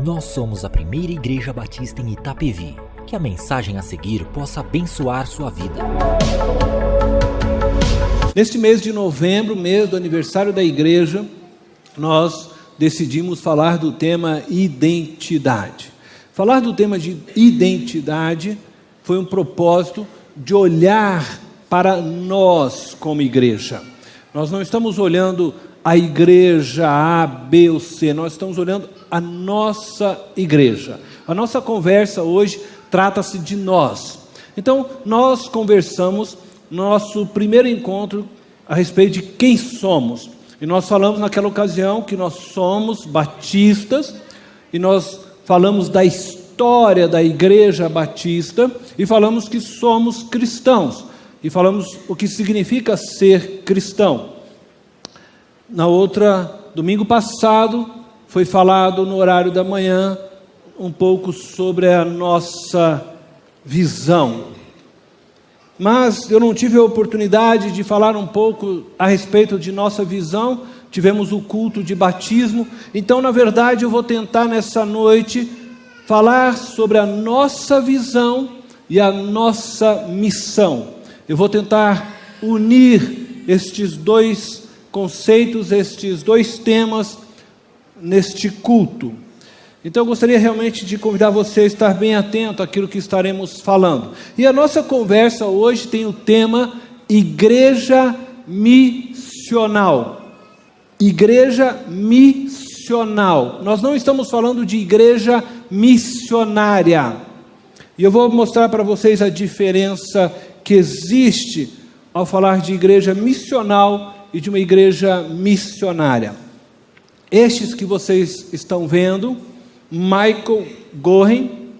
Nós somos a primeira igreja batista em Itapevi. Que a mensagem a seguir possa abençoar sua vida. Neste mês de novembro, mês do aniversário da igreja, nós decidimos falar do tema identidade. Falar do tema de identidade foi um propósito de olhar para nós como igreja. Nós não estamos olhando a igreja A, B ou C, nós estamos olhando a nossa igreja. A nossa conversa hoje trata-se de nós. Então, nós conversamos no nosso primeiro encontro a respeito de quem somos. E nós falamos naquela ocasião que nós somos batistas, e nós falamos da história da igreja batista, e falamos que somos cristãos, e falamos o que significa ser cristão. Domingo passado, foi falado no horário da manhã, um pouco sobre a nossa visão. Mas eu não tive a oportunidade de falar um pouco a respeito de nossa visão. Tivemos o culto de batismo. Então, na verdade, eu vou tentar nessa noite falar sobre a nossa visão e a nossa missão. Eu vou tentar unir estes dois conceitos, estes dois temas neste culto. Então eu gostaria realmente de convidar você a estar bem atento àquilo que estaremos falando. E a nossa conversa hoje tem o tema Igreja Missional. Igreja missional. Nós não estamos falando de igreja missionária. E eu vou mostrar para vocês a diferença que existe ao falar de igreja missional e de uma igreja missionária. Estes que vocês estão vendo, Michael Gohen,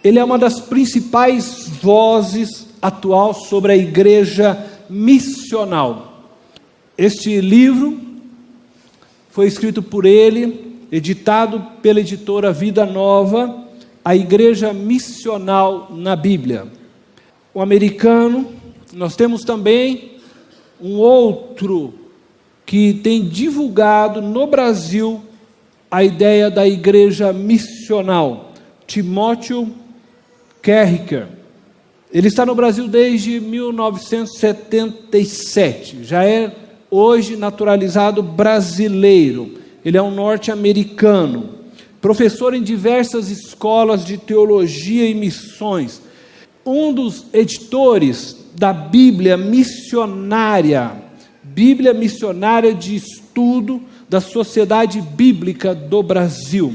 ele é uma das principais vozes atual sobre a igreja missional. Este livro foi escrito por ele, editado pela editora Vida Nova, a igreja missional na Bíblia. Um americano. Nós temos também um outro que tem divulgado no Brasil a ideia da igreja missional, Timóteo Kerriker. Ele está no Brasil desde 1977, já é hoje naturalizado brasileiro. Ele é um norte-americano, professor em diversas escolas de teologia e missões, um dos editores da Bíblia missionária de estudo da Sociedade Bíblica do Brasil.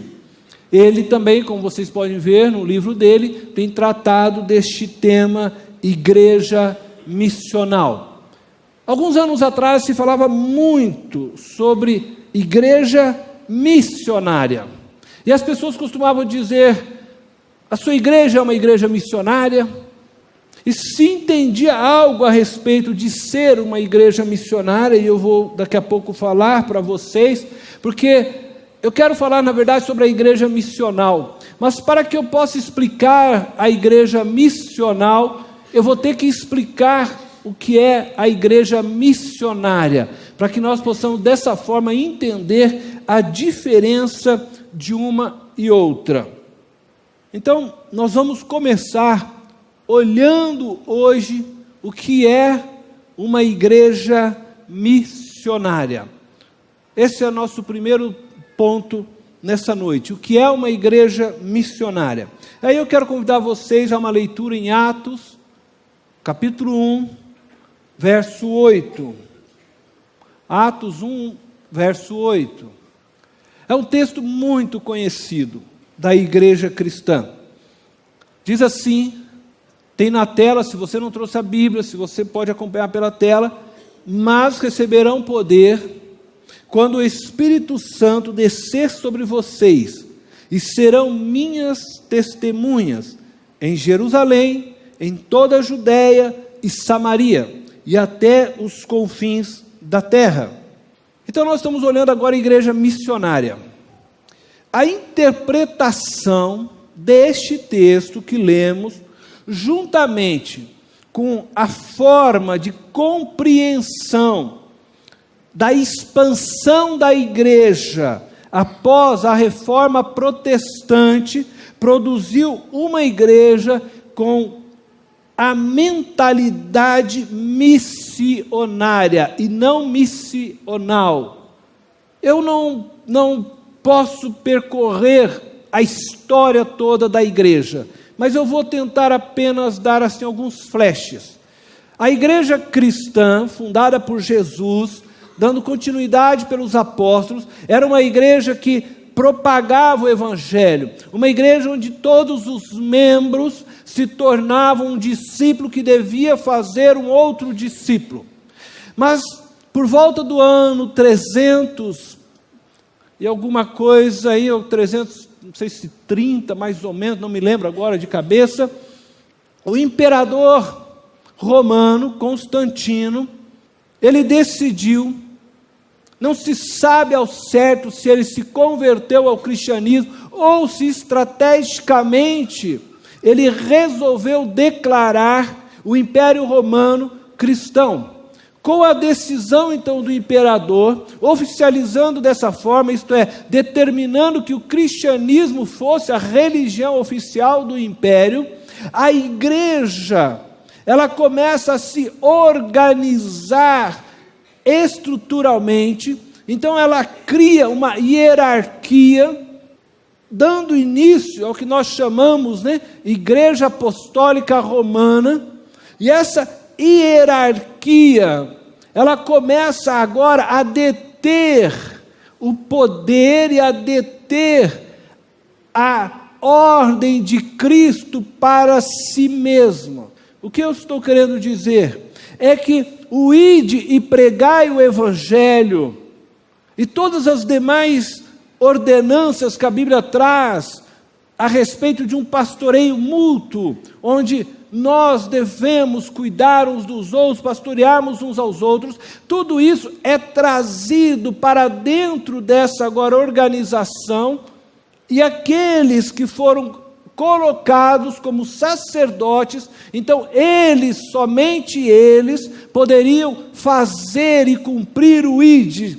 Ele também, como vocês podem ver no livro dele, tem tratado deste tema igreja missional. Alguns anos atrás se falava muito sobre igreja missionária. E as pessoas costumavam dizer: a sua igreja é uma igreja missionária? E se entendia algo a respeito de ser uma igreja missionária, e eu vou daqui a pouco falar para vocês, porque eu quero falar, na verdade, sobre a igreja missional. Mas para que eu possa explicar a igreja missional, eu vou ter que explicar o que é a igreja missionária, para que nós possamos dessa forma entender a diferença de uma e outra. Então, nós vamos começar olhando hoje o que é uma igreja missionária. Esse é o nosso primeiro ponto nessa noite. O que é uma igreja missionária? Aí eu quero convidar vocês a uma leitura em Atos, capítulo 1, verso 8. Atos 1, verso 8. É um texto muito conhecido da igreja cristã. Diz assim, tem na tela, se você não trouxe a Bíblia, se você pode acompanhar pela tela: mas receberão poder quando o Espírito Santo descer sobre vocês, e serão minhas testemunhas em Jerusalém, em toda a Judéia e Samaria, e até os confins da terra. Então nós estamos olhando agora a igreja missionária. A interpretação deste texto que lemos, juntamente com a forma de compreensão da expansão da igreja após a reforma protestante, produziu uma igreja com a mentalidade missionária e não missional. Eu não posso percorrer a história toda da igreja, mas eu vou tentar apenas dar assim alguns flashes. A igreja cristã, fundada por Jesus, dando continuidade pelos apóstolos, era uma igreja que propagava o evangelho, uma igreja onde todos os membros se tornavam um discípulo que devia fazer um outro discípulo. Mas por volta do ano 300 e alguma coisa aí, ou 300, não sei se 30 mais ou menos, não me lembro agora de cabeça, o imperador romano, Constantino, ele decidiu, não se sabe ao certo se ele se converteu ao cristianismo ou se estrategicamente ele resolveu declarar o Império Romano cristão. Com a decisão então do imperador, oficializando dessa forma, isto é, determinando que o cristianismo fosse a religião oficial do império, a igreja, ela começa a se organizar estruturalmente, então ela cria uma hierarquia, dando início ao que nós chamamos, Igreja Apostólica Romana, e essa hierarquia, ela começa agora a deter o poder e a deter a ordem de Cristo para si mesma. O que eu estou querendo dizer é que o ide e pregai o evangelho e todas as demais ordenanças que a Bíblia traz a respeito de um pastoreio mútuo, onde nós devemos cuidar uns dos outros, pastorearmos uns aos outros, tudo isso é trazido para dentro dessa agora organização, e aqueles que foram colocados como sacerdotes, então eles, somente eles, poderiam fazer e cumprir o ide.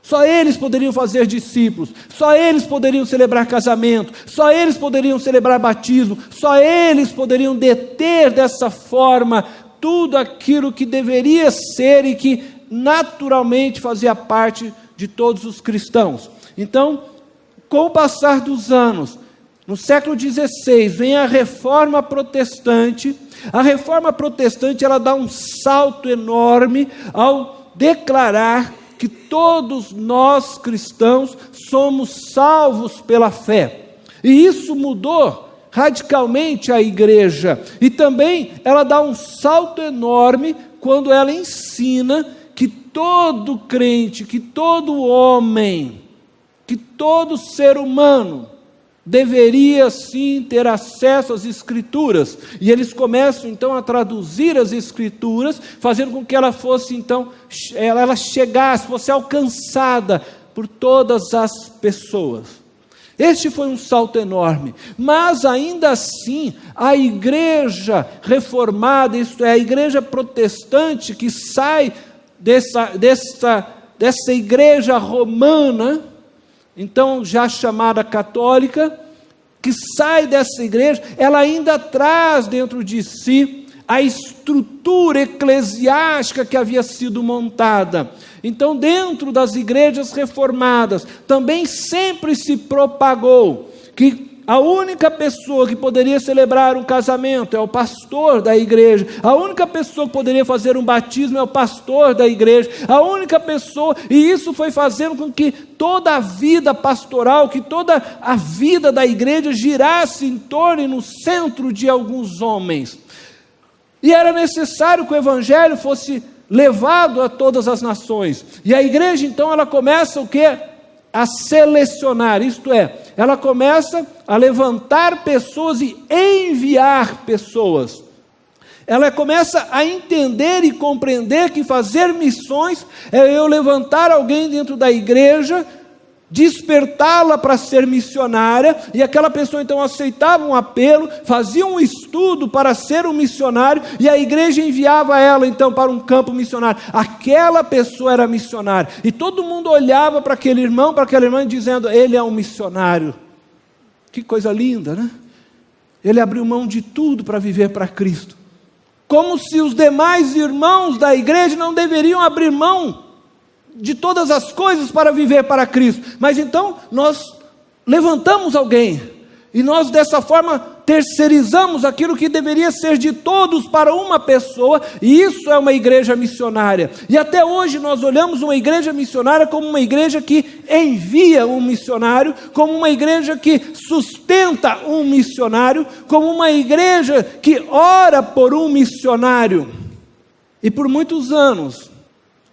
Só eles poderiam fazer discípulos, só eles poderiam celebrar casamento, só eles poderiam celebrar batismo, só eles poderiam deter dessa forma tudo aquilo que deveria ser e que naturalmente fazia parte de todos os cristãos. Então, com o passar dos anos, no século XVI, vem a Reforma Protestante. A Reforma Protestante, ela dá um salto enorme ao declarar que todos nós cristãos somos salvos pela fé. E isso mudou radicalmente a igreja. E também ela dá um salto enorme quando ela ensina que todo crente, que todo homem, que todo ser humano deveria sim ter acesso às Escrituras, e eles começam então a traduzir as Escrituras, fazendo com que ela fosse então, ela chegasse, fosse alcançada por todas as pessoas. Este foi um salto enorme, mas ainda assim, a igreja reformada, isto é, a igreja protestante que sai dessa igreja romana, então já chamada católica, que sai dessa igreja, ela ainda traz dentro de si a estrutura eclesiástica que havia sido montada. Então, dentro das igrejas reformadas, também sempre se propagou que a única pessoa que poderia celebrar um casamento é o pastor da igreja, a única pessoa que poderia fazer um batismo é o pastor da igreja, a única pessoa, e isso foi fazendo com que toda a vida pastoral, que toda a vida da igreja girasse em torno e no centro de alguns homens. E era necessário que o evangelho fosse levado a todas as nações. E a igreja então ela começa o quê? A selecionar, isto é, ela começa a levantar pessoas e enviar pessoas. Ela começa a entender e compreender que fazer missões é eu levantar alguém dentro da igreja despertá-la para ser missionária, e aquela pessoa então aceitava um apelo, fazia um estudo para ser um missionário, e a igreja enviava ela então para um campo missionário. Aquela pessoa era missionária, e todo mundo olhava para aquele irmão, para aquela irmã, dizendo: ele é um missionário. Que coisa linda, né? Ele abriu mão de tudo para viver para Cristo, como se os demais irmãos da igreja não deveriam abrir mão de todas as coisas para viver para Cristo. Mas então nós levantamos alguém, e nós dessa forma terceirizamos aquilo que deveria ser de todos para uma pessoa, e isso é uma igreja missionária. E até hoje nós olhamos uma igreja missionária como uma igreja que envia um missionário, como uma igreja que sustenta um missionário, como uma igreja que ora por um missionário. E por muitos anos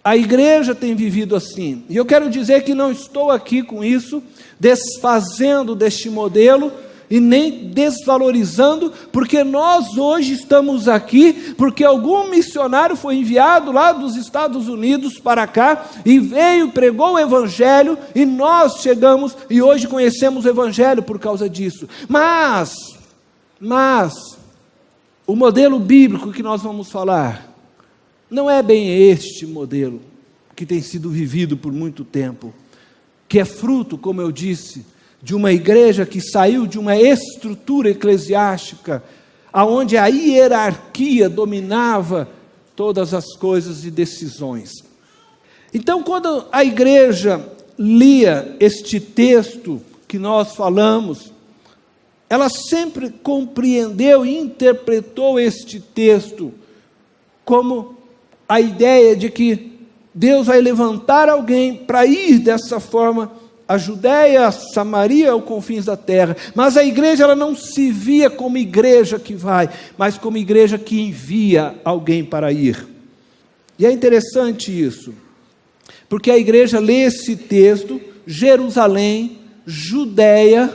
a igreja tem vivido assim, e eu quero dizer que não estou aqui com isso, desfazendo deste modelo, e nem desvalorizando, porque nós hoje estamos aqui, porque algum missionário foi enviado lá dos Estados Unidos para cá, e veio, pregou o Evangelho, e nós chegamos, e hoje conhecemos o Evangelho por causa disso. Mas, o modelo bíblico que nós vamos falar, não é bem este modelo que tem sido vivido por muito tempo, que é fruto, como eu disse, de uma igreja que saiu de uma estrutura eclesiástica, aonde a hierarquia dominava todas as coisas e decisões. Então, quando a igreja lia este texto que nós falamos, ela sempre compreendeu e interpretou este texto como a ideia de que Deus vai levantar alguém para ir dessa forma a Judéia, a Samaria, aos confins da terra. Mas a igreja, ela não se via como igreja que vai, mas como igreja que envia alguém para ir. E é interessante isso, porque a igreja lê esse texto, Jerusalém, Judéia,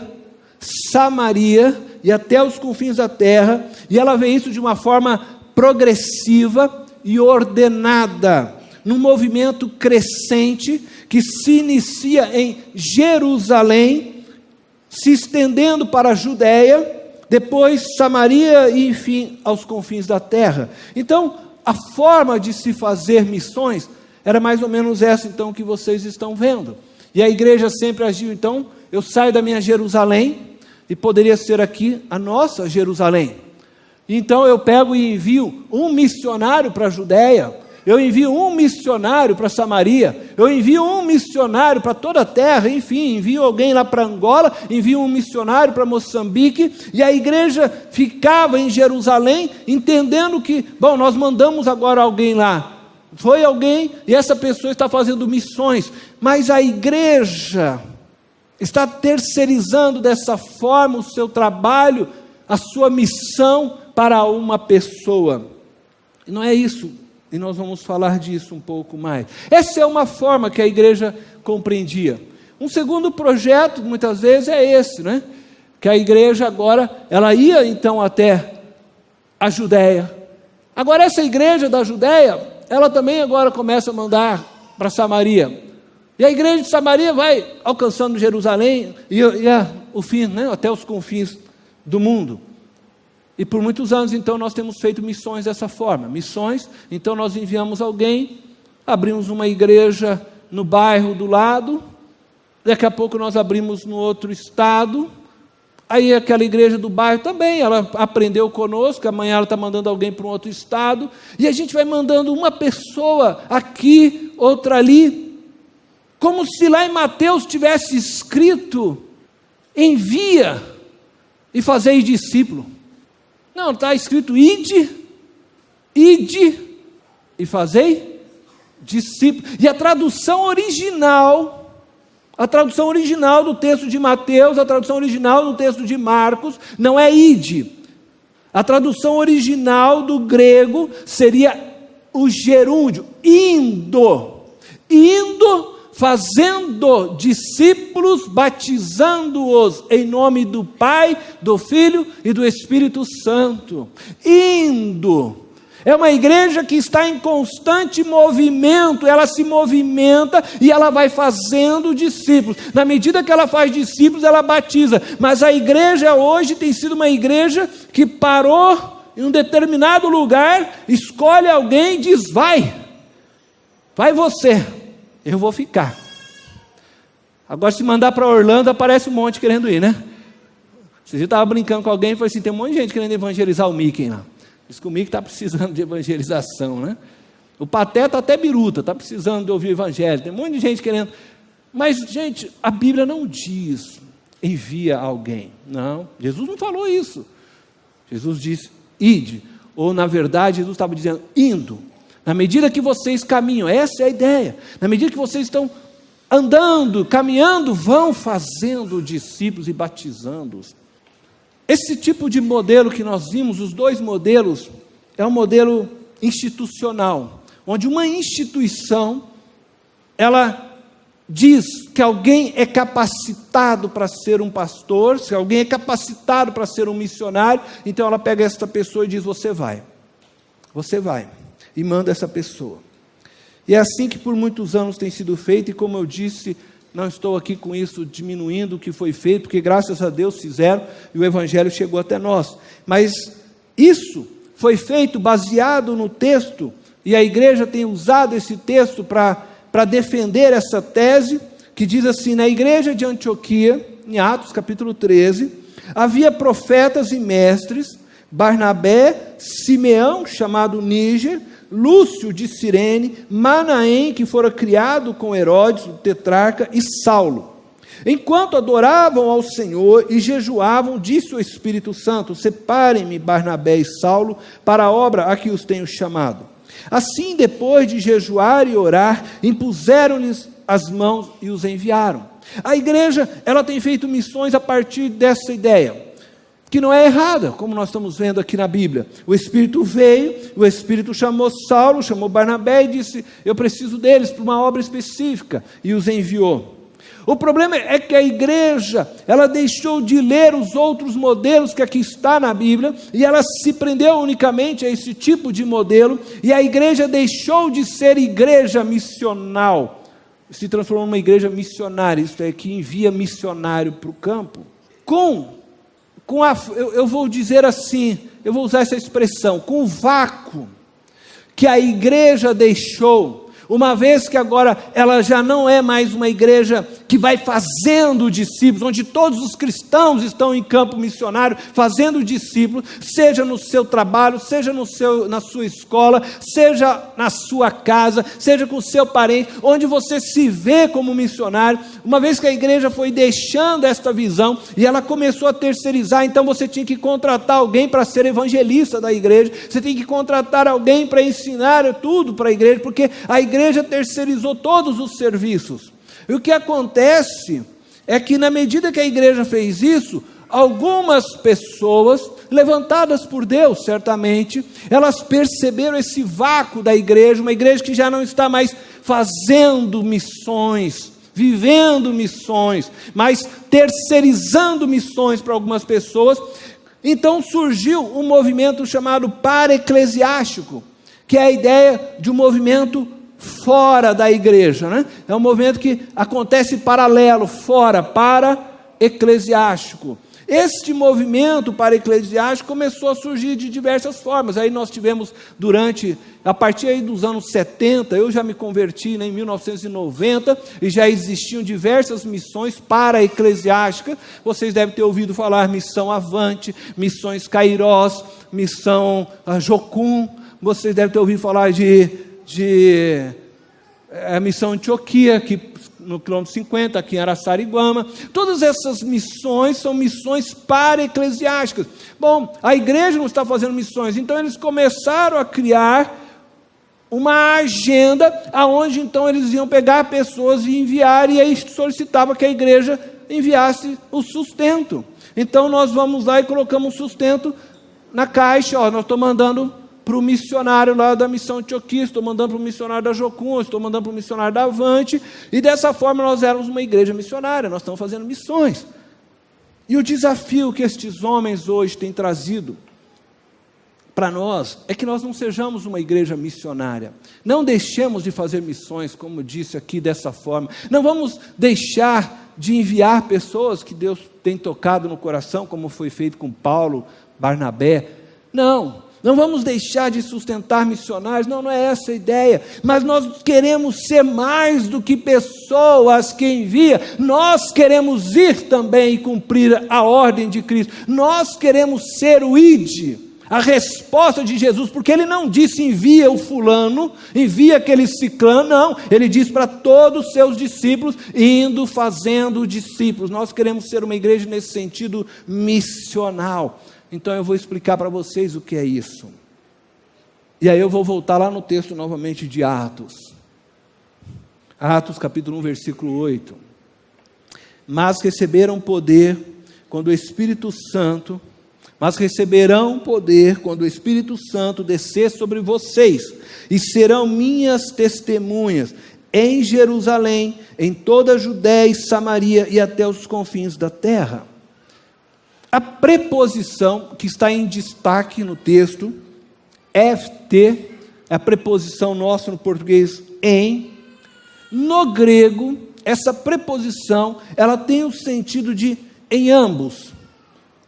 Samaria e até os confins da terra, e ela vê isso de uma forma progressiva e ordenada, num movimento crescente que se inicia em Jerusalém, se estendendo para a Judéia, depois Samaria e enfim aos confins da terra. Então a forma de se fazer missões era mais ou menos essa então que vocês estão vendo, e a igreja sempre agiu. Então eu saio da minha Jerusalém, e poderia ser aqui a nossa Jerusalém. Então eu pego e envio um missionário para a Judéia, eu envio um missionário para Samaria, eu envio um missionário para toda a terra, enfim, envio alguém lá para Angola, envio um missionário para Moçambique, e a igreja ficava em Jerusalém, entendendo que, bom, nós mandamos agora alguém lá, foi alguém, e essa pessoa está fazendo missões, mas a igreja está terceirizando dessa forma o seu trabalho, a sua missão para uma pessoa. E não é isso, e nós vamos falar disso um pouco mais. Essa é uma forma que a igreja compreendia. Um segundo projeto, muitas vezes, é esse, né? Que a igreja agora, ela ia então até a Judéia. Agora essa igreja da Judéia, ela também agora começa a mandar para Samaria. E a igreja de Samaria vai alcançando Jerusalém e o fim, né? Até os confins do mundo. E por muitos anos, então, nós temos feito missões dessa forma. Missões, então nós enviamos alguém, abrimos uma igreja no bairro do lado, daqui a pouco nós abrimos no outro estado, aí aquela igreja do bairro também, ela aprendeu conosco, amanhã ela está mandando alguém para um outro estado, e a gente vai mandando uma pessoa aqui, outra ali, como se lá em Mateus tivesse escrito, envia e fazei discípulo. Não, está escrito ide e fazei discípulo. E a tradução original do texto de Mateus, a tradução original do texto de Marcos, não é ide. A tradução original do grego seria o gerúndio, indo, fazendo discípulos, batizando-os em nome do Pai, do Filho e do Espírito Santo. Indo. É uma igreja que está em constante movimento, ela se movimenta e ela vai fazendo discípulos. Na medida que ela faz discípulos, ela batiza. Mas a igreja hoje tem sido uma igreja que parou em um determinado lugar, escolhe alguém e diz: vai você, eu vou ficar. Agora, se mandar para Orlando, aparece um monte querendo ir, né? Você já estava brincando com alguém e falou assim: tem um monte de gente querendo evangelizar o Mickey lá. Diz que o Mickey está precisando de evangelização, né? O Pateta até biruta, está precisando de ouvir o evangelho. Tem um monte de gente querendo. Mas, gente, a Bíblia não diz envia alguém. Não, Jesus não falou isso. Jesus disse: ide. Ou, na verdade, Jesus estava dizendo: indo. Na medida que vocês caminham, essa é a ideia. Na medida que vocês estão andando, caminhando, vão fazendo discípulos e batizando-os. Esse tipo de modelo que nós vimos, os dois modelos, é um modelo institucional, onde uma instituição, ela diz que alguém é capacitado para ser um pastor, se alguém é capacitado para ser um missionário, então ela pega essa pessoa e diz: você vai, e manda essa pessoa. E é assim que por muitos anos tem sido feito, e como eu disse, não estou aqui com isso diminuindo o que foi feito, porque graças a Deus fizeram e o evangelho chegou até nós. Mas isso foi feito baseado no texto, e a igreja tem usado esse texto para defender essa tese, que diz assim: na igreja de Antioquia, em Atos capítulo 13, havia profetas e mestres, Barnabé, Simeão, chamado Níger, Lúcio de Cirene, Manaém, que fora criado com Herodes, o tetrarca, e Saulo. Enquanto adoravam ao Senhor e jejuavam, disse o Espírito Santo: separem-me Barnabé e Saulo para a obra a que os tenho chamado. Assim, depois de jejuar e orar, impuseram-lhes as mãos e os enviaram. A igreja, ela tem feito missões a partir dessa ideia, que não é errada, como nós estamos vendo aqui na Bíblia. O Espírito veio, o Espírito chamou Saulo, chamou Barnabé e disse: eu preciso deles para uma obra específica, e os enviou. O problema é que a igreja, ela deixou de ler os outros modelos que aqui está na Bíblia, e ela se prendeu unicamente a esse tipo de modelo, e a igreja deixou de ser igreja missional, se transformou numa igreja missionária, isto é, que envia missionário para o campo. Eu vou dizer assim, eu vou usar essa expressão, com o vácuo que a igreja deixou, uma vez que agora ela já não é mais uma igreja que vai fazendo discípulos, onde todos os cristãos estão em campo missionário, fazendo discípulos, seja no seu trabalho, seja na sua escola, seja na sua casa, seja com o seu parente, onde você se vê como missionário. Uma vez que a igreja foi deixando esta visão, e ela começou a terceirizar, então você tinha que contratar alguém para ser evangelista da igreja, você tem que contratar alguém para ensinar tudo para a igreja, porque a igreja terceirizou todos os serviços. E o que acontece é que, na medida que a igreja fez isso, algumas pessoas, levantadas por Deus, certamente, elas perceberam esse vácuo da igreja, uma igreja que já não está mais fazendo missões, vivendo missões, mas terceirizando missões para algumas pessoas. Então surgiu um movimento chamado para-eclesiástico, que é a ideia de um movimento fora da igreja, né? É um movimento que acontece paralelo, fora, para-eclesiástico. Este movimento para-eclesiástico começou a surgir de diversas formas. Aí nós tivemos a partir aí dos anos 70, eu já me converti em 1990, e já existiam diversas missões para-eclesiásticas. Vocês devem ter ouvido falar Missão Avante, Missões Kairós, Missão Jocum. Vocês devem ter ouvido falar de Missão Antioquia, que no quilômetro 50, aqui em Araçariguama. Todas essas missões são missões para-eclesiásticas. Bom, a igreja não está fazendo missões, então eles começaram a criar uma agenda, aonde então eles iam pegar pessoas e enviar, e aí solicitava que a igreja enviasse o sustento. Então nós vamos lá e colocamos o sustento na caixa. Nós estamos mandando para o missionário lá da Missão Antioquia, estou mandando para o missionário da Jocum, estou mandando para o missionário da Avante, e dessa forma nós éramos uma igreja missionária, nós estamos fazendo missões. E o desafio que estes homens hoje têm trazido para nós é que nós não sejamos uma igreja missionária. Não deixemos de fazer missões, como disse aqui dessa forma. Não vamos deixar de enviar pessoas que Deus tem tocado no coração, como foi feito com Paulo, Barnabé. Não vamos deixar de sustentar missionários, não é essa a ideia. Mas nós queremos ser mais do que pessoas que envia. Nós queremos ir também e cumprir a ordem de Cristo. Nós queremos ser o ID. A resposta de Jesus, porque ele não disse envia o fulano, envia aquele ciclano, não, ele diz para todos os seus discípulos, indo fazendo discípulos. Nós queremos ser uma igreja nesse sentido missional. Então eu vou explicar para vocês o que é isso. E aí eu vou voltar lá no texto novamente de Atos. Atos capítulo 1, versículo 8. Mas receberão poder quando o Espírito Santo... Mas receberão poder quando o Espírito Santo descer sobre vocês, e serão minhas testemunhas em Jerusalém, em toda a Judéia e Samaria e até os confins da terra. A preposição que está em destaque no texto, FT, é a preposição nossa no português em. No grego, essa preposição, ela tem o sentido de em ambos.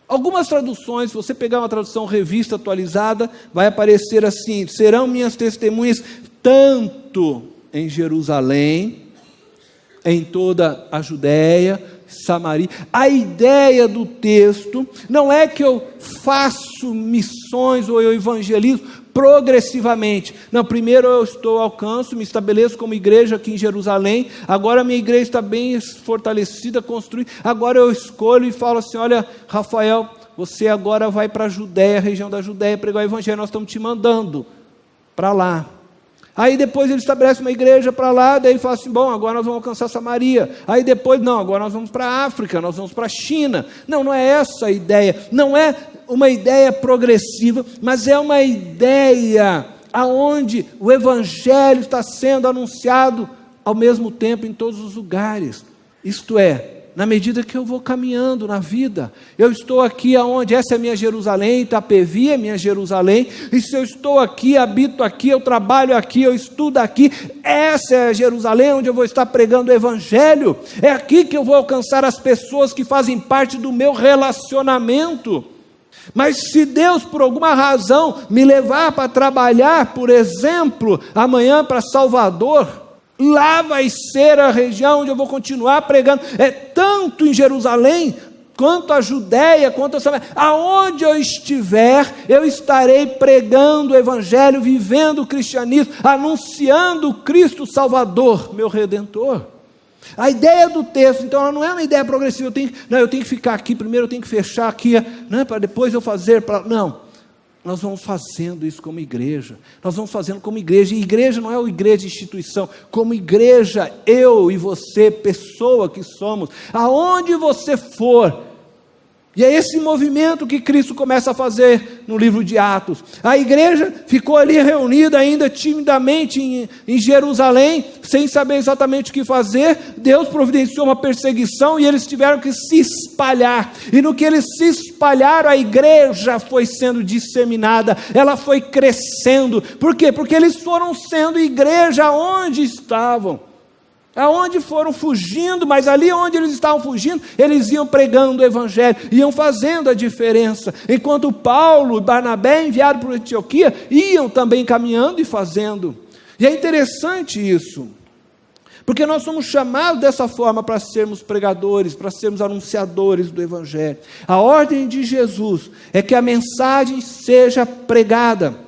Algumas traduções, se você pegar uma tradução revista atualizada, vai aparecer assim: serão minhas testemunhas tanto em Jerusalém, em toda a Judéia, Samaria. A ideia do texto não é que eu faço missões ou eu evangelizo progressivamente. Não, primeiro eu alcanço, me estabeleço como igreja aqui em Jerusalém, agora a minha igreja está bem fortalecida, construída, agora eu escolho e falo assim: olha, Rafael, você agora vai para a Judéia, região da Judéia, pregar o evangelho, nós estamos te mandando para lá. Aí depois ele estabelece uma igreja para lá, daí fala assim: bom, agora nós vamos alcançar Samaria. Aí depois, não, agora nós vamos para a África, nós vamos para a China. Não é essa a ideia, não é uma ideia progressiva, mas é uma ideia aonde o evangelho está sendo anunciado ao mesmo tempo em todos os lugares. Isto é, na medida que eu vou caminhando na vida, eu estou aqui aonde? Essa é a minha Jerusalém, Itapevi é minha Jerusalém, e se eu estou aqui, habito aqui, eu trabalho aqui, eu estudo aqui, essa é a Jerusalém onde eu vou estar pregando o evangelho, é aqui que eu vou alcançar as pessoas que fazem parte do meu relacionamento. Mas se Deus por alguma razão me levar para trabalhar, por exemplo, amanhã para Salvador, lá vai ser a região onde eu vou continuar pregando, tanto em Jerusalém, quanto a Judéia, quanto a Samaria, aonde eu estiver, eu estarei pregando o evangelho, vivendo o cristianismo, anunciando o Cristo Salvador, meu Redentor. A ideia do texto, então, ela não é uma ideia progressiva, eu tenho que ficar aqui primeiro, eu tenho que fechar aqui, para depois eu fazer, não, nós vamos fazendo isso como igreja, nós vamos fazendo como igreja, e igreja não é uma igreja instituição, como igreja, eu e você, pessoa que somos, aonde você for. E é esse movimento que Cristo começa a fazer no livro de Atos. A igreja ficou ali reunida ainda timidamente em Jerusalém, sem saber exatamente o que fazer. Deus providenciou uma perseguição e eles tiveram que se espalhar. E no que eles se espalharam, a igreja foi sendo disseminada, ela foi crescendo. Por quê? Porque eles foram sendo igreja onde estavam. Aonde foram fugindo, mas ali onde eles estavam fugindo, eles iam pregando o evangelho, iam fazendo a diferença, enquanto Paulo e Barnabé, enviados para Antioquia, iam também caminhando e fazendo. E é interessante isso, porque nós somos chamados dessa forma para sermos pregadores, para sermos anunciadores do evangelho. A ordem de Jesus é que a mensagem seja pregada,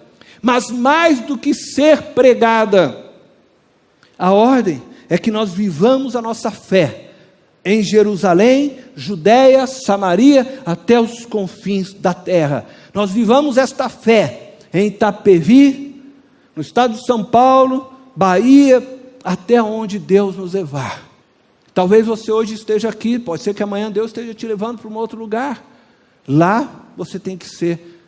mas mais do que ser pregada, a ordem é que nós vivamos a nossa fé em Jerusalém, Judéia, Samaria, até os confins da terra. Nós vivamos esta fé em Itapevi, no estado de São Paulo, Bahia, até onde Deus nos levar. Talvez você hoje esteja aqui, pode ser que amanhã Deus esteja te levando para um outro lugar. Lá você tem que ser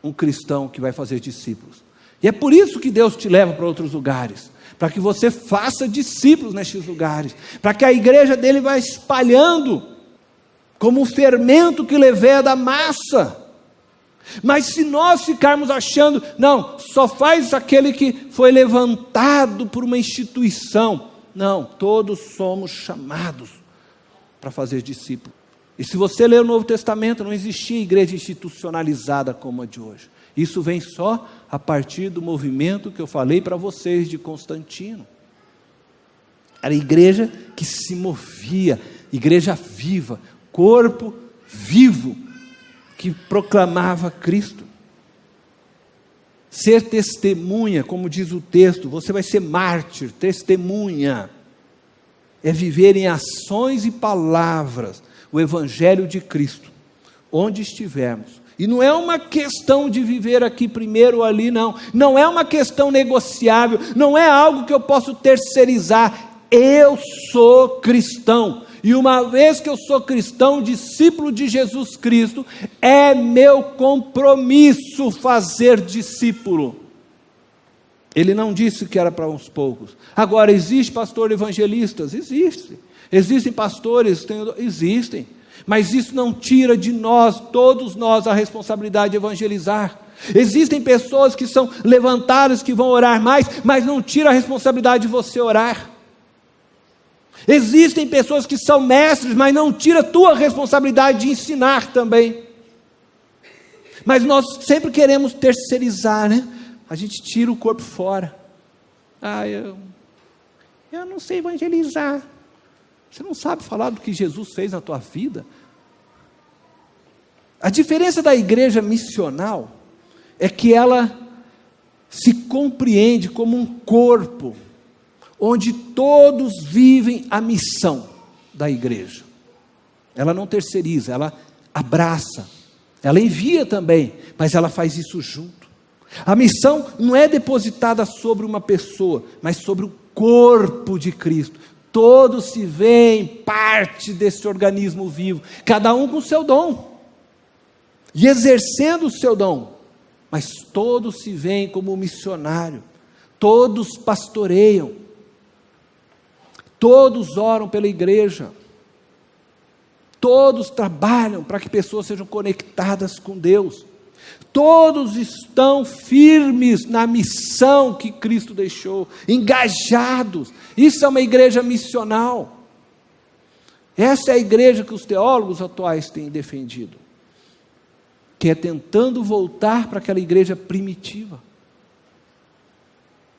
um cristão que vai fazer discípulos. E é por isso que Deus te leva para outros lugares, para que você faça discípulos nestes lugares, para que a igreja dele vá espalhando, como um fermento que leveda a massa. Mas se nós ficarmos achando, não, só faz aquele que foi levantado por uma instituição. Não, todos somos chamados para fazer discípulo. E se você ler o Novo Testamento, não existia igreja institucionalizada como a de hoje. Isso vem só a partir do movimento que eu falei para vocês de Constantino. Era a igreja que se movia, igreja viva, corpo vivo, que proclamava Cristo. Ser testemunha, como diz o texto, você vai ser mártir, testemunha. É viver em ações e palavras o Evangelho de Cristo, onde estivermos. E não é uma questão de viver aqui primeiro ou ali, não. Não é uma questão negociável, não é algo que eu posso terceirizar. Eu sou cristão. E uma vez que eu sou cristão, discípulo de Jesus Cristo, é meu compromisso fazer discípulo. Ele não disse que era para uns poucos. Agora, existe pastor evangelistas? Existe. Existem pastores? Existem. Mas isso não tira de nós, todos nós, a responsabilidade de evangelizar. Existem pessoas que são levantadas, que vão orar mais, mas não tira a responsabilidade de você orar. Existem pessoas que são mestres, mas não tira a tua responsabilidade de ensinar também. Mas nós sempre queremos terceirizar, né? A gente tira o corpo fora. Eu não sei evangelizar. Você não sabe falar do que Jesus fez na tua vida? A diferença da igreja missional é que ela se compreende como um corpo, onde todos vivem a missão da igreja. Ela não terceiriza, ela abraça, ela envia também, mas ela faz isso junto. A missão não é depositada sobre uma pessoa, mas sobre o corpo de Cristo. Todos se veem parte desse organismo vivo, cada um com o seu dom, e exercendo o seu dom, mas todos se veem como missionário, todos pastoreiam, todos oram pela igreja, todos trabalham para que pessoas sejam conectadas com Deus, todos estão firmes na missão que Cristo deixou, engajados. Isso é uma igreja missional. Essa é a igreja que os teólogos atuais têm defendido, que é tentando voltar para aquela igreja primitiva.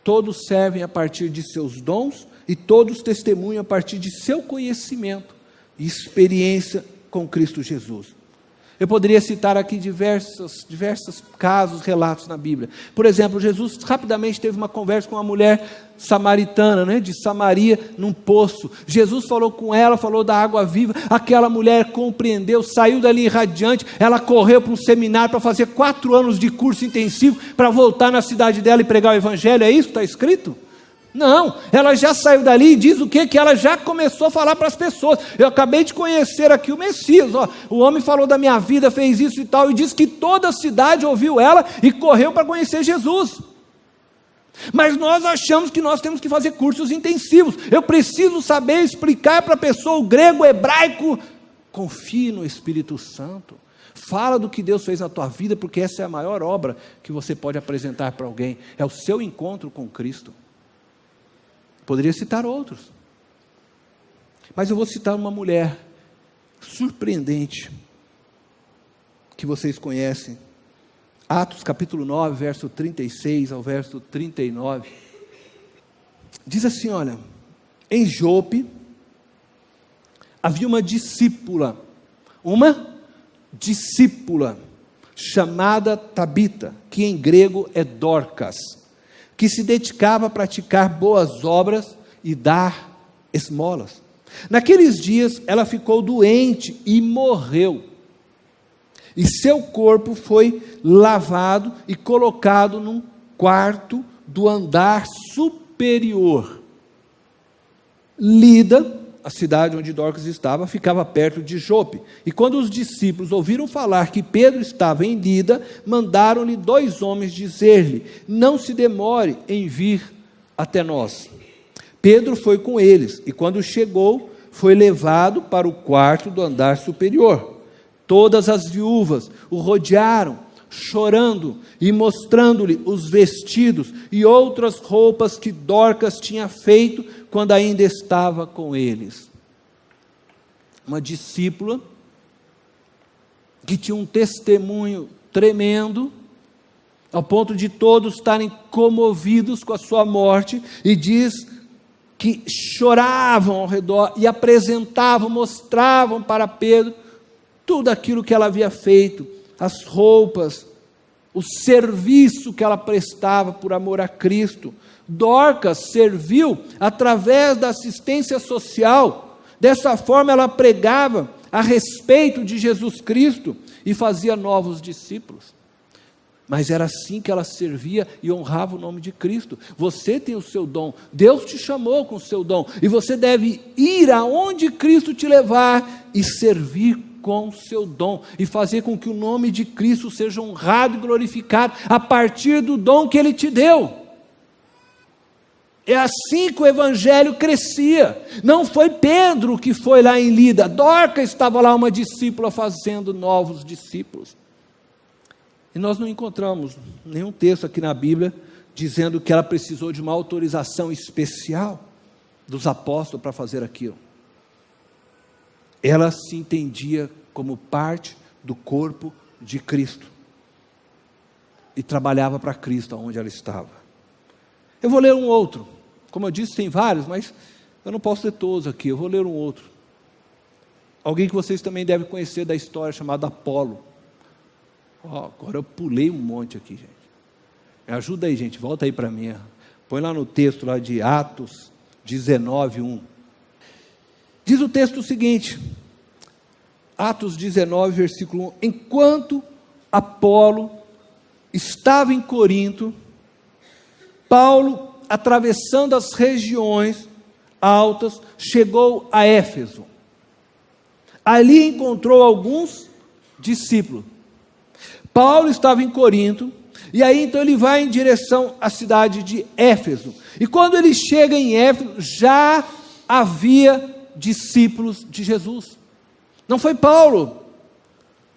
Todos servem a partir de seus dons e todos testemunham a partir de seu conhecimento e experiência com Cristo Jesus. Eu poderia citar aqui diversos casos, relatos na Bíblia. Por exemplo, Jesus rapidamente teve uma conversa com uma mulher samaritana, de Samaria, num poço. Jesus falou com ela, falou da água viva. Aquela mulher compreendeu, saiu dali radiante. Ela correu para um seminário para fazer 4 anos de curso intensivo para voltar na cidade dela e pregar o Evangelho. É isso que está escrito? Não, ela já saiu dali e diz o quê? Que ela já começou a falar para as pessoas. Eu acabei de conhecer aqui o Messias, o homem falou da minha vida, fez isso e tal, e diz que toda a cidade ouviu ela e correu para conhecer Jesus. Mas nós achamos que nós temos que fazer cursos intensivos. Eu preciso saber explicar para a pessoa o grego, o hebraico. Confie no Espírito Santo. Fala do que Deus fez na tua vida, porque essa é a maior obra que você pode apresentar para alguém. É o seu encontro com Cristo. Poderia citar outros, mas eu vou citar uma mulher surpreendente, que vocês conhecem, Atos capítulo 9, verso 36 ao verso 39, diz assim, olha, em Jope, havia uma discípula, chamada Tabita, que em grego é Dorcas, que se dedicava a praticar boas obras e dar esmolas. Naqueles dias, ela ficou doente e morreu. E seu corpo foi lavado e colocado num quarto do andar superior. Lida, a cidade onde Dorcas estava, ficava perto de Jope. E quando os discípulos ouviram falar que Pedro estava em Lida, mandaram-lhe 2 homens dizer-lhe: não se demore em vir até nós. Pedro foi com eles, e quando chegou, foi levado para o quarto do andar superior. Todas as viúvas o rodearam, chorando e mostrando-lhe os vestidos e outras roupas que Dorcas tinha feito quando ainda estava com eles. Uma discípula que tinha um testemunho tremendo, ao ponto de todos estarem comovidos com a sua morte, e diz que choravam ao redor e apresentavam, mostravam para Pedro tudo aquilo que ela havia feito, as roupas, o serviço que ela prestava por amor a Cristo. Dorcas serviu através da assistência social. Dessa forma ela pregava a respeito de Jesus Cristo e fazia novos discípulos. Mas era assim que ela servia e honrava o nome de Cristo. Você tem o seu dom, Deus te chamou com o seu dom, e você deve ir aonde Cristo te levar e servir com o seu dom, e fazer com que o nome de Cristo seja honrado e glorificado a partir do dom que Ele te deu. É assim que o evangelho crescia. Não foi Pedro que foi lá em Lida, Dorcas estava lá, uma discípula fazendo novos discípulos. E nós não encontramos nenhum texto aqui na Bíblia dizendo que ela precisou de uma autorização especial dos apóstolos para fazer aquilo. Ela se entendia como parte do corpo de Cristo e trabalhava para Cristo onde ela estava. Eu vou ler um outro. Como eu disse, tem vários, mas eu não posso ler todos aqui. Eu vou ler um outro. Alguém que vocês também devem conhecer da história, chamado Apolo. Agora eu pulei um monte aqui, gente. Me ajuda aí, gente, volta aí para mim. Põe lá no texto lá de Atos 19, 1. Diz o texto o seguinte, Atos 19, versículo 1. Enquanto Apolo estava em Corinto, Paulo, atravessando as regiões altas, chegou a Éfeso. Ali encontrou alguns discípulos. Paulo estava em Corinto, e aí então ele vai em direção à cidade de Éfeso. E quando ele chega em Éfeso, já havia discípulos de Jesus. Não foi Paulo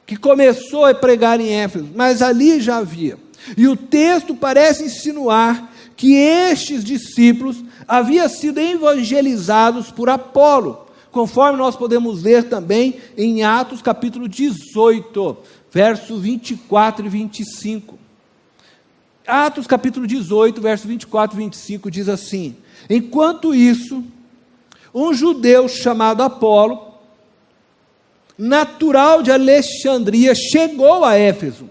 que começou a pregar em Éfeso, mas ali já havia. E o texto parece insinuar que estes discípulos haviam sido evangelizados por Apolo, conforme nós podemos ler também em Atos capítulo 18, versos 24 e 25. Atos capítulo 18, versos 24 e 25 diz assim: enquanto isso, um judeu chamado Apolo, natural de Alexandria, chegou a Éfeso.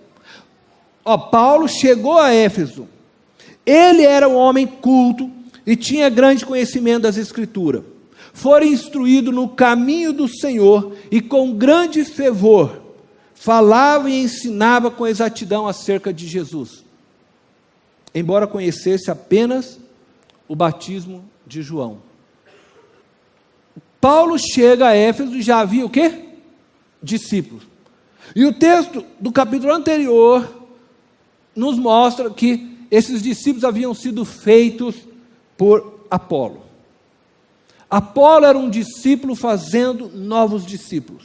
Paulo chegou a Éfeso. Ele era um homem culto e tinha grande conhecimento das Escrituras. Fora instruído no caminho do Senhor e com grande fervor falava e ensinava com exatidão acerca de Jesus, embora conhecesse apenas o batismo de João. Paulo chega a Éfeso e já havia o quê? Discípulos. E o texto do capítulo anterior nos mostra que esses discípulos haviam sido feitos por Apolo. Apolo era um discípulo fazendo novos discípulos.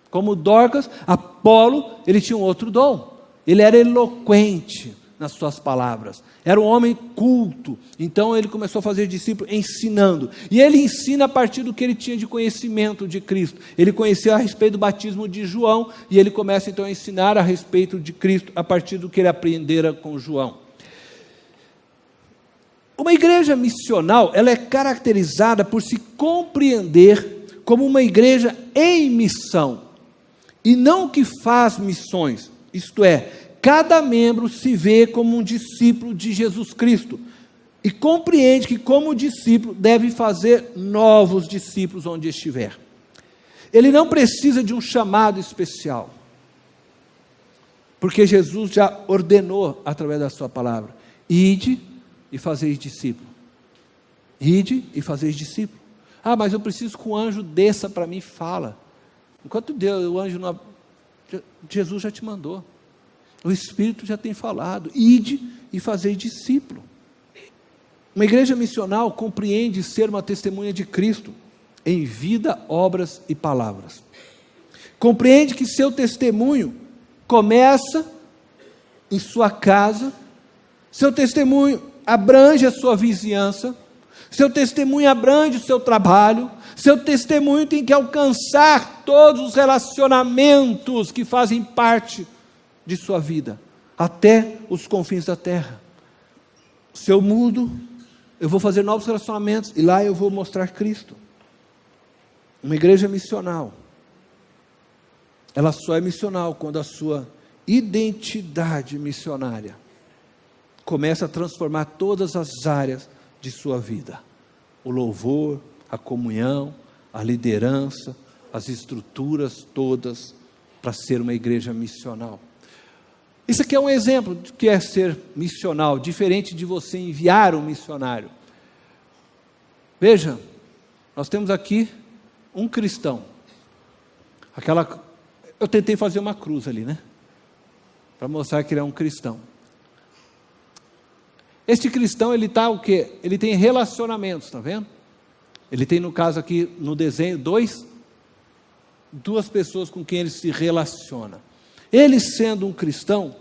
Como Dorcas, Apolo, ele tinha um outro dom. Ele era eloquente nas suas palavras. Era um homem culto. Então ele começou a fazer discípulos ensinando. E ele ensina a partir do que ele tinha de conhecimento de Cristo. Ele conhecia a respeito do batismo de João, e ele começa então a ensinar a respeito de Cristo a partir do que ele aprendera com João. Uma igreja missional, ela é caracterizada por se compreender como uma igreja em missão, e não que faz missões, isto é, cada membro se vê como um discípulo de Jesus Cristo, e compreende que como discípulo deve fazer novos discípulos onde estiver. Ele não precisa de um chamado especial, porque Jesus já ordenou através da sua palavra: ide e fazeis discípulo. Ide e fazeis discípulo. Mas eu preciso que o anjo desça para mim e fala. Enquanto Deus, o anjo não, Jesus já te mandou. O Espírito já tem falado. Ide e fazeis discípulo. Uma igreja missional compreende ser uma testemunha de Cristo em vida, obras e palavras. Compreende que seu testemunho começa em sua casa, seu testemunho abrange a sua vizinhança, seu testemunho abrange o seu trabalho, seu testemunho tem que alcançar todos os relacionamentos que fazem parte de sua vida, até os confins da terra. Se eu mudo, eu vou fazer novos relacionamentos, e lá eu vou mostrar Cristo. Uma igreja missional, ela só é missional quando a sua identidade missionária começa a transformar todas as áreas de sua vida. O louvor, a comunhão, a liderança, as estruturas todas, para ser uma igreja missional. Isso aqui é um exemplo de que é ser missional, diferente de você enviar um missionário. Veja, nós temos aqui um cristão. Eu tentei fazer uma cruz ali, né? Para mostrar que ele é um cristão. Este cristão, ele está o quê? Ele tem relacionamentos, está vendo? Ele tem, no caso aqui, no desenho, duas pessoas com quem ele se relaciona. Ele, sendo um cristão,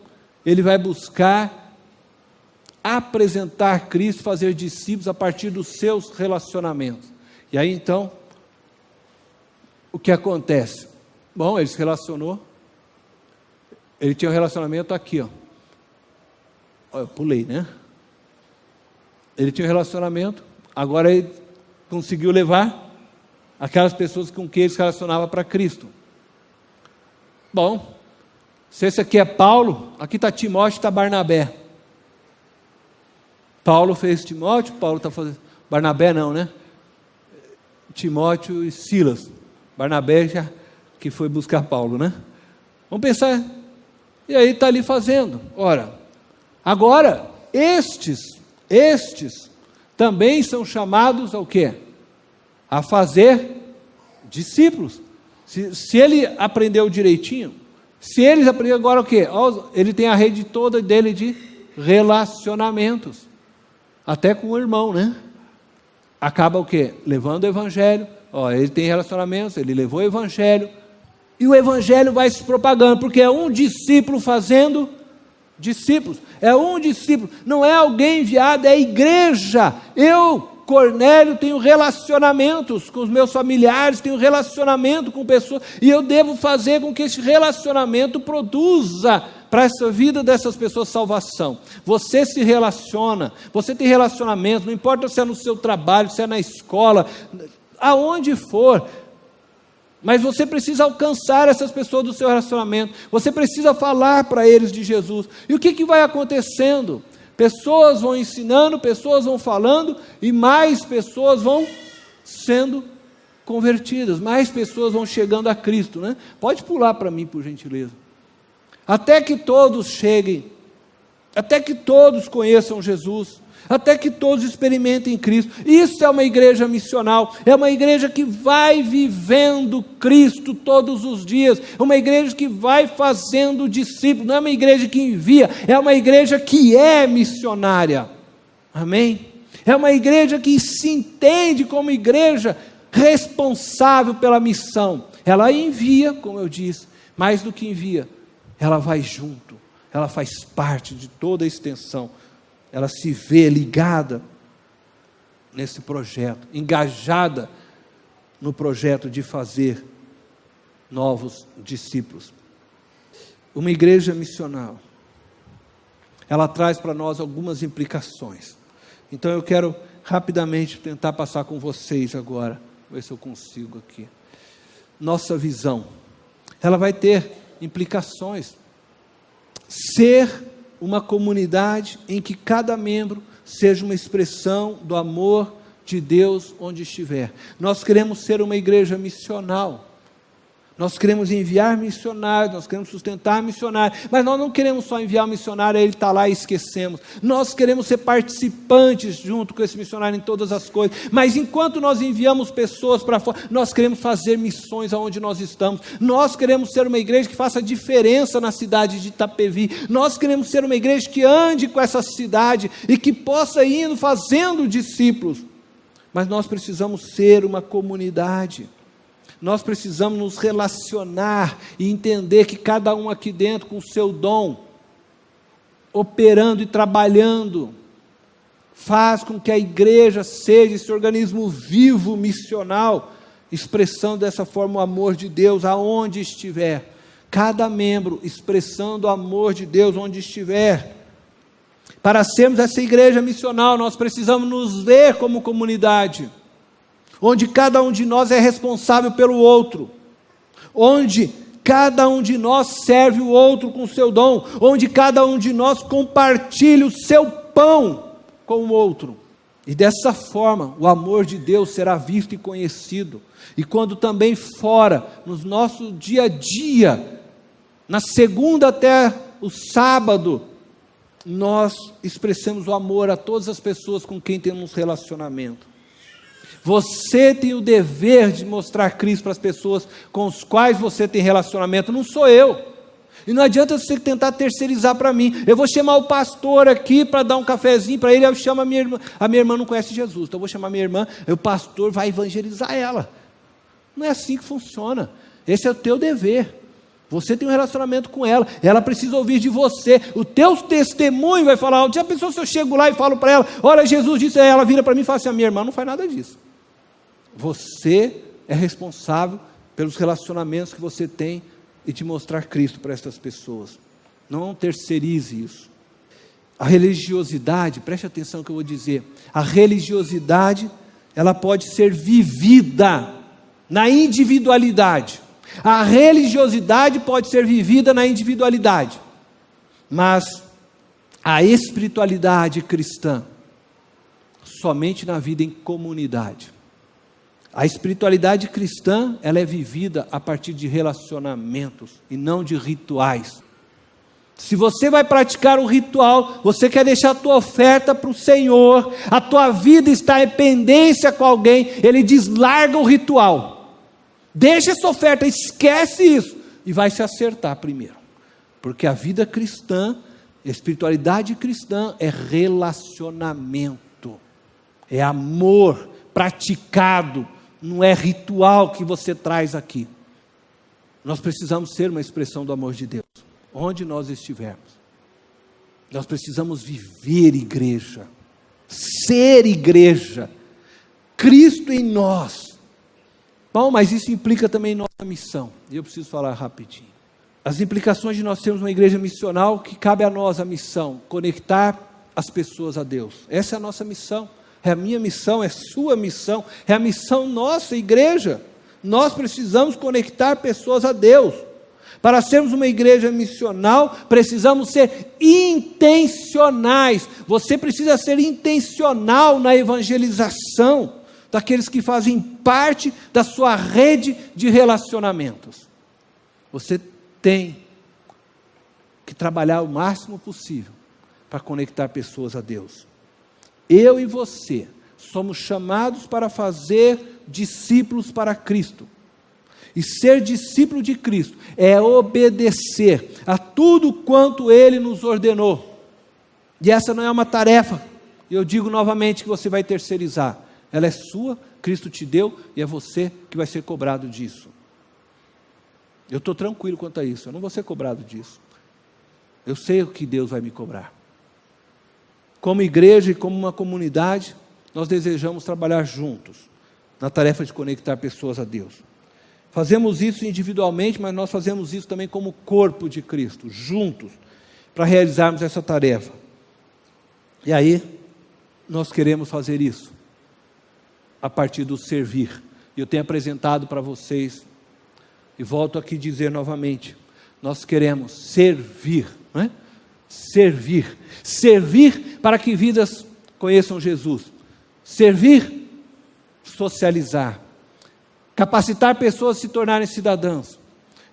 ele vai buscar apresentar Cristo, fazer discípulos a partir dos seus relacionamentos. E aí, então, o que acontece? Bom, ele se relacionou, ele tinha um relacionamento aqui, ó. Eu pulei, né? Ele tinha um relacionamento, agora ele conseguiu levar aquelas pessoas com quem ele se relacionava para Cristo. Bom, se esse aqui é Paulo, aqui está Timóteo e está Barnabé. Paulo fez Timóteo, Paulo está fazendo... Barnabé não, né? Timóteo e Silas. Barnabé já que foi buscar Paulo, né? Vamos pensar. E aí está ali fazendo. Ora, agora, estes também são chamados ao quê? A fazer discípulos. Se ele aprendeu direitinho, se eles aprenderam agora o quê? Ele tem a rede toda dele de relacionamentos, até com o irmão, né? Acaba o quê? Levando o evangelho. Ele tem relacionamentos, ele levou o evangelho, e o evangelho vai se propagando, porque é um discípulo fazendo discípulos, é um discípulo, não é alguém enviado, é a igreja. Eu, Cornélio, tenho relacionamentos com os meus familiares, tenho relacionamento com pessoas, e eu devo fazer com que esse relacionamento produza para essa vida dessas pessoas salvação. Você se relaciona, você tem relacionamento, não importa se é no seu trabalho, se é na escola, aonde for, mas você precisa alcançar essas pessoas do seu relacionamento, você precisa falar para eles de Jesus. E o que vai acontecendo? Pessoas vão ensinando, pessoas vão falando, e mais pessoas vão sendo convertidas, mais pessoas vão chegando a Cristo, né? Pode pular para mim, por gentileza. Até que todos cheguem, até que todos conheçam Jesus, até que todos experimentem Cristo. Isso é uma igreja missional, é uma igreja que vai vivendo Cristo todos os dias, uma igreja que vai fazendo discípulos, não é uma igreja que envia, é uma igreja que é missionária, amém? É uma igreja que se entende como igreja responsável pela missão. Ela envia, como eu disse, mais do que envia, ela vai junto, ela faz parte de toda a extensão, ela se vê ligada nesse projeto, engajada no projeto de fazer novos discípulos. Uma igreja missional, ela traz para nós algumas implicações. Então eu quero rapidamente tentar passar com vocês agora, ver se eu consigo aqui. Nossa visão, ela vai ter implicações. Ser uma comunidade em que cada membro seja uma expressão do amor de Deus onde estiver. Nós queremos ser uma igreja missional. Nós queremos enviar missionários, nós queremos sustentar missionários, mas nós não queremos só enviar um missionário, ele está lá e esquecemos. Nós queremos ser participantes junto com esse missionário em todas as coisas, mas enquanto nós enviamos pessoas para fora, nós queremos fazer missões aonde nós estamos. Nós queremos ser uma igreja que faça diferença na cidade de Itapevi. Nós queremos ser uma igreja que ande com essa cidade e que possa ir fazendo discípulos. Mas nós precisamos ser uma comunidade. Nós precisamos nos relacionar e entender que cada um aqui dentro com o seu dom, operando e trabalhando, faz com que a igreja seja esse organismo vivo, missional, expressando dessa forma o amor de Deus aonde estiver. Cada membro expressando o amor de Deus onde estiver. Para sermos essa igreja missional, nós precisamos nos ver como comunidade, onde cada um de nós é responsável pelo outro, onde cada um de nós serve o outro com o seu dom, onde cada um de nós compartilha o seu pão com o outro. E dessa forma, o amor de Deus será visto e conhecido. E quando também fora, no nosso dia a dia, na segunda até o sábado, nós expressamos o amor a todas as pessoas com quem temos relacionamento. Você tem o dever de mostrar Cristo para as pessoas com as quais você tem relacionamento, não sou eu. E não adianta você tentar terceirizar para mim. Eu vou chamar o pastor aqui para dar um cafezinho para ele, eu chamo a minha irmã. A minha irmã não conhece Jesus, então eu vou chamar a minha irmã, e o pastor vai evangelizar ela. Não é assim que funciona. Esse é o teu dever. Você tem um relacionamento com ela, ela precisa ouvir de você, o teu testemunho vai falar. Já pensou se eu chego lá e falo para ela, olha, Jesus disse, ela vira para mim e fala assim, a minha irmã não faz nada disso. Você é responsável pelos relacionamentos que você tem e de mostrar Cristo para essas pessoas. Não terceirize isso. A religiosidade, preste atenção no que eu vou dizer, a religiosidade, ela pode ser vivida na individualidade. A religiosidade pode ser vivida na individualidade, mas a espiritualidade cristã, somente na vida em comunidade. A espiritualidade cristã, ela é vivida a partir de relacionamentos e não de rituais. Se você vai praticar um ritual, você quer deixar a tua oferta para o Senhor, a tua vida está em pendência com alguém, ele diz, larga o ritual. Deixa essa oferta, esquece isso, e vai se acertar primeiro. Porque a vida cristã, a espiritualidade cristã é relacionamento, é amor praticado, não é ritual que você traz aqui. Nós precisamos ser uma expressão do amor de Deus, onde nós estivermos. Nós precisamos viver igreja, ser igreja, Cristo em nós. Bom, mas isso implica também nossa missão, e eu preciso falar rapidinho. As implicações de nós termos uma igreja missional, que cabe a nós a missão, conectar as pessoas a Deus. Essa é a nossa missão, é a minha missão, é a sua missão, é a missão nossa, igreja. Nós precisamos conectar pessoas a Deus. Para sermos uma igreja missional, precisamos ser intencionais. Você precisa ser intencional na evangelização daqueles que fazem parte da sua rede de relacionamentos. Você tem que trabalhar o máximo possível para conectar pessoas a Deus. Eu e você somos chamados para fazer discípulos para Cristo. E ser discípulo de Cristo é obedecer a tudo quanto Ele nos ordenou. E essa não é uma tarefa, eu digo novamente, que você vai terceirizar. Ela é sua, Cristo te deu, e é você que vai ser cobrado disso. Eu estou tranquilo quanto a isso, eu não vou ser cobrado disso. Eu sei o que Deus vai me cobrar. Como igreja e como uma comunidade, nós desejamos trabalhar juntos, na tarefa de conectar pessoas a Deus. Fazemos isso individualmente, mas nós fazemos isso também como corpo de Cristo, juntos, para realizarmos essa tarefa. E aí, nós queremos fazer isso a partir do servir. Eu tenho apresentado para vocês, e volto aqui a dizer novamente, nós queremos servir, não é? Servir para que vidas conheçam Jesus, servir, socializar, capacitar pessoas a se tornarem cidadãos,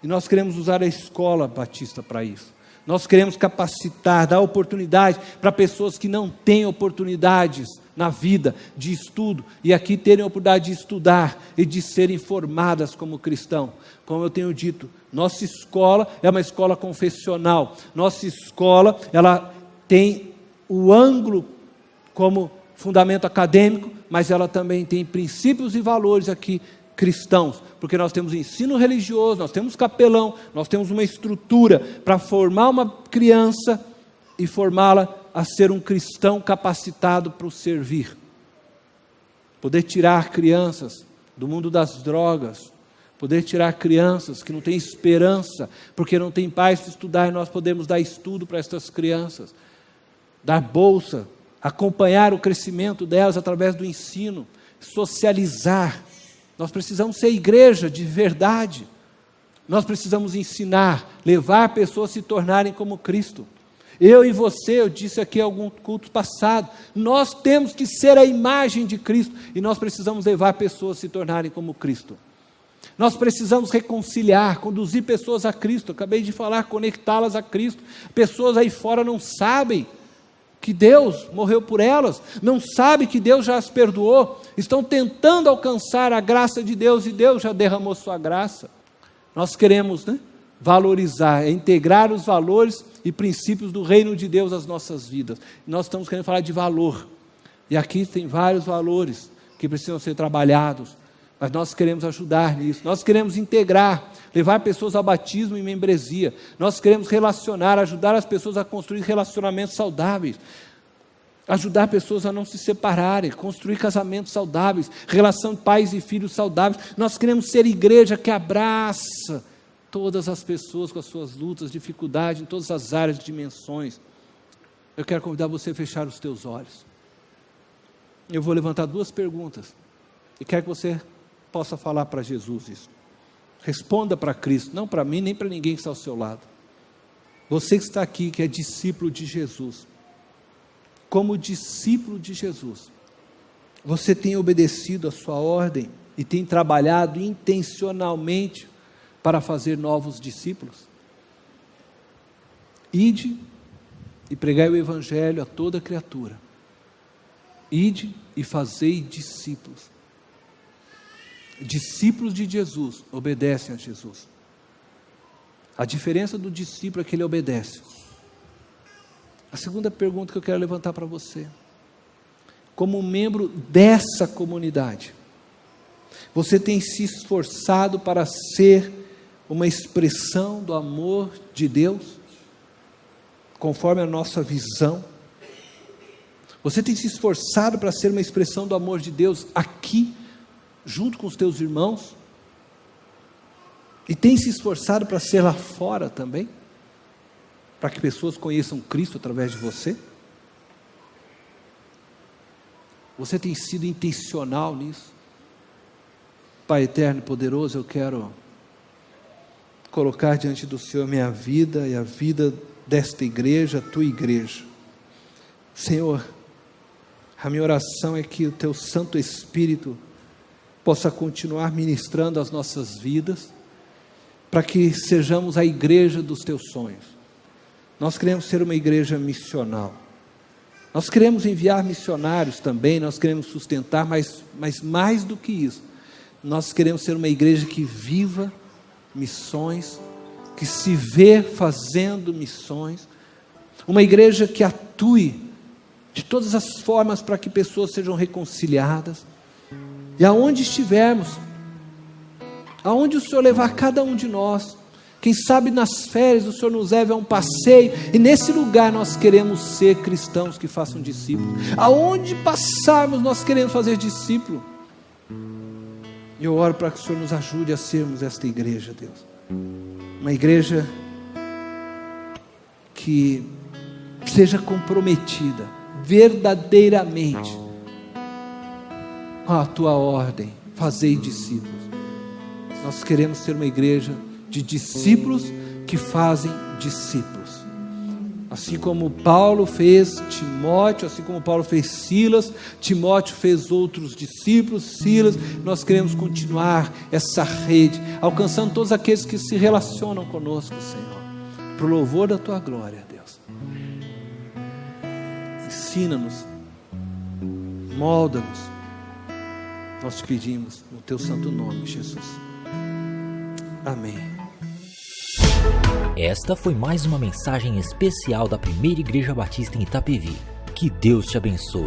e nós queremos usar a escola batista para isso. Nós queremos capacitar, dar oportunidade para pessoas que não têm oportunidades na vida de estudo, e aqui terem a oportunidade de estudar e de serem formadas como cristão. Como eu tenho dito, nossa escola é uma escola confessional, nossa escola, ela tem o ângulo como fundamento acadêmico, mas ela também tem princípios e valores aqui cristãos, porque nós temos ensino religioso, nós temos capelão, nós temos uma estrutura para formar uma criança e formá-la a ser um cristão capacitado para o servir. Poder tirar crianças do mundo das drogas, poder tirar crianças que não têm esperança, porque não têm pais para estudar, e nós podemos dar estudo para essas crianças, dar bolsa, acompanhar o crescimento delas através do ensino, socializar. Nós precisamos ser igreja de verdade. Nós precisamos ensinar, levar pessoas a se tornarem como Cristo. Eu e você, eu disse aqui em algum culto passado, nós temos que ser a imagem de Cristo, e nós precisamos levar pessoas a se tornarem como Cristo. Nós precisamos reconciliar, conduzir pessoas a Cristo. Acabei de falar, conectá-las a Cristo. Pessoas aí fora não sabem que Deus morreu por elas, não sabem que Deus já as perdoou, estão tentando alcançar a graça de Deus, e Deus já derramou sua graça. Nós queremos, valorizar, integrar os valores e princípios do reino de Deus às nossas vidas. Nós estamos querendo falar de valor, e aqui tem vários valores que precisam ser trabalhados, mas nós queremos ajudar nisso. Nós queremos integrar, levar pessoas ao batismo e membresia. Nós queremos relacionar, ajudar as pessoas a construir relacionamentos saudáveis, ajudar pessoas a não se separarem, construir casamentos saudáveis, relação de pais e filhos saudáveis. Nós queremos ser igreja que abraça todas as pessoas com as suas lutas, dificuldades, em todas as áreas, dimensões. Eu quero convidar você a fechar os teus olhos. Eu vou levantar 2 perguntas, e quero que você possa falar para Jesus isso. Responda para Cristo, não para mim, nem para ninguém que está ao seu lado. Você que está aqui, que é discípulo de Jesus, como discípulo de Jesus, você tem obedecido a sua ordem e tem trabalhado intencionalmente para fazer novos discípulos? Ide e pregai o Evangelho a toda criatura. Ide e fazei discípulos. Discípulos de Jesus obedecem a Jesus. A diferença do discípulo é que ele obedece. A segunda pergunta que eu quero levantar para você: como membro dessa comunidade, você tem se esforçado para ser uma expressão do amor de Deus, conforme a nossa visão? Você tem se esforçado para ser uma expressão do amor de Deus aqui, junto com os teus irmãos? E tem se esforçado para ser lá fora também? Para que pessoas conheçam Cristo através de você? Você tem sido intencional nisso? Pai eterno e poderoso, eu quero colocar diante do Senhor minha vida e a vida desta igreja, a tua igreja. Senhor, a minha oração é que o teu Santo Espírito possa continuar ministrando as nossas vidas, para que sejamos a igreja dos teus sonhos. Nós queremos ser uma igreja missional. Nós queremos enviar missionários também, nós queremos sustentar, mas mais do que isso, nós queremos ser uma igreja que viva missões, que se vê fazendo missões, uma igreja que atue de todas as formas para que pessoas sejam reconciliadas, e aonde estivermos, aonde o Senhor levar cada um de nós, quem sabe nas férias o Senhor nos leve a um passeio, e nesse lugar nós queremos ser cristãos que façam discípulos. Aonde passarmos nós queremos fazer discípulo. E eu oro para que o Senhor nos ajude a sermos esta igreja, Deus, uma igreja que seja comprometida verdadeiramente com a tua ordem, fazei discípulos. Nós queremos ser uma igreja de discípulos que fazem discípulos, assim como Paulo fez Timóteo, assim como Paulo fez Silas, Timóteo fez outros discípulos, Silas. Nós queremos continuar essa rede, alcançando todos aqueles que se relacionam conosco, Senhor, para o louvor da tua glória, Deus. Ensina-nos, molda-nos, nós te pedimos no teu santo nome, Jesus. Amém. Esta foi mais uma mensagem especial da Primeira Igreja Batista em Itapevi. Que Deus te abençoe.